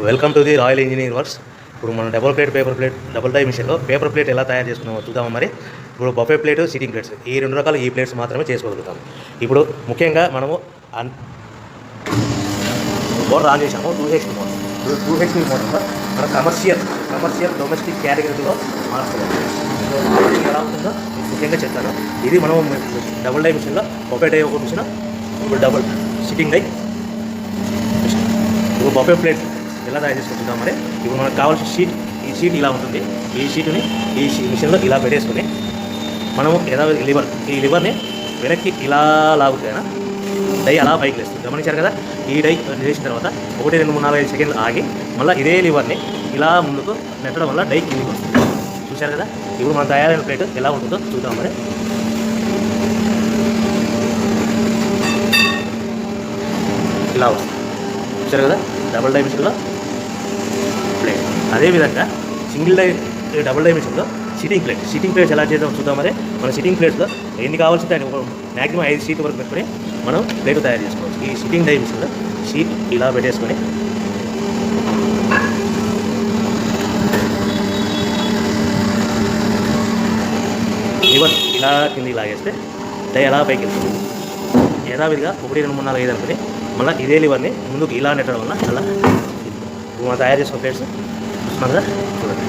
Welcome to the royal engineering works. ఇప్పుడు మనం double die మిషన్లో పేపర్ ప్లేట్ ఎలా తయారు చేసుకున్నామో చూద్దాము. మరి ఇప్పుడు బఫే ప్లేట్, సిట్టింగ్ ప్లేట్స్, ఈ రెండు రకాల ఈ ప్లేట్స్ మాత్రమే చేసుకోగలుగుతాము. ఇప్పుడు ముఖ్యంగా మనము మోటార్ ఆన్ చేసాము, 2HP మోటార్. 2HP మోటార్లో మనం కమర్షియల్ డొమెస్టిక్ కేటగిరీలో మార్చుకోవాలి. ఎలా ఉంటుందో ముఖ్యంగా చెప్తాను. ఇది మనం డబుల్ డై మిషన్లో బఫే డై ఒక మిషన్, ఇప్పుడు డబుల్ సిట్టింగ్ డై మిషన్. ఇప్పుడు బఫే ప్లేట్ ఎలా తయారు చేసుకుంటున్నాం. మరి ఇప్పుడు మనకు కావాల్సిన షీట్, ఈ షీట్ ఇలా ఉంటుంది. ఈ షీట్ని ఈ మిషన్లో ఇలా పెట్టేసుకుని మనము ఈ లివర్ని వెనక్కి ఇలా లాగుతాయినా డై అలా పైకి లేస్తుంది. గమనించారు కదా. ఈ డై చేసిన తర్వాత 1, 2, 3, 4, 5 సెకండ్లు ఆగి మళ్ళీ ఇదే లివర్ని ఇలా ముందుకు నెట్టడం వల్ల డై కిందికి వస్తుంది. చూశారు కదా. ఇప్పుడు మనం తయారైన ప్లేట్ ఎలా ఉంటుందో చూద్దాం. మరి ఇలా వస్తుంది. చూశారు కదా. డబుల్ డై మిషన్లో ప్లేట్. అదేవిధంగా డబుల్ డై మిషన్లో సిట్టింగ్ ప్లేట్స్ ఎలా చేద్దాం చూద్దాం. మరి మన సిట్టింగ్ ప్లేట్స్లో ఎన్ని కావాల్సింటే అని మ్యాక్సిమం 5 షీట్ వరకు పెట్టుకొని మనం ప్లేట్ తయారు చేసుకోవచ్చు. ఈ సిట్టింగ్ డై మిషన్లో షీట్ ఇలా పెట్టేసుకొని లివర్ ఇలా కిందికి లాగేస్తే డై ఎలా పైకి వెళ్తుంది. యథావిధిగా 1, 2, 3, 4, 5 అనుకుని మళ్ళీ ఇదే లివర్ని ముందుకు ఇలా నెట్టడం వల్ల అలా మనం తయారు చేసుకున్న ప్లేట్స్ చూస్తున్నాం కదా. చూడండి.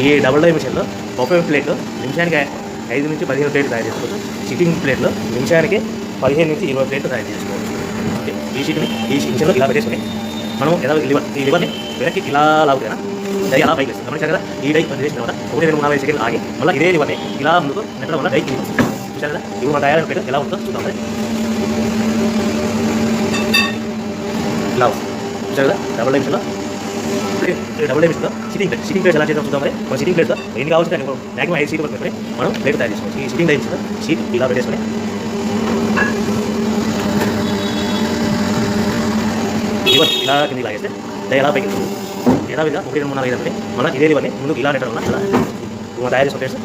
ఈ డబుల్ డై మిషన్లో బఫే ప్లేట్లో నిమిషానికి 5 నుంచి 15 ప్లేట్లు తయారు చేసుకోవచ్చు. సిట్టింగ్ ప్లేట్లో నిమిషానికి 15 నుంచి 20 ప్లేట్లు తయారు చేసుకోవచ్చు. ఓకే. ఈ మిషన్లో ఇలా పెట్టేసుకుని మనం ఈ లివర్ని వెనక్కి ఇలా లాగుతాయినా డై అలా పైకి వేస్తుంది. గమనించారు కదా. ఈ డై చేసిన తర్వాత 1, 2, 3, 4, 5 సెకండ్లు ఆగి మళ్ళీ ఇదే లివర్ని ఇలా ముందుకు నెట్టడం వల్ల డై కిందికి వస్తుంది. చూశారు కదా. ఇప్పుడు మన తయారైన ప్లేట్ ఎలా ఉంటుందో చూద్దాం. ఇలా వస్తుంది. చూశారు కదా. డబుల్ డై మిషన్లో సిట్టింగ్ ప్లేట్స్ ఎలా చేద్దాం చూద్దాం. మరి మన సిట్టింగ్ ప్లేట్తో ఎన్ని కావాల్సింటే మ్యాక్సిమం 5 షీట్ వరకు పెట్టుకొని మనం ప్లేట్ తయారు చేసుకోవచ్చు. ఈ సిట్టింగ్ డై మిషన్లో షీట్ ఇలా పెట్టేసుకొని లివర్ ఇలా కిందికి లాగేస్తే డై ఎలా పైకి యథావిధిగా 1, 2, 3, 4, 5 అనుకుని మళ్ళీ ఇదే లివర్ని ముందుకు ఇలా నెట్టడం వల్ల అలా తయారు చేసుకునే ప్లేట్స్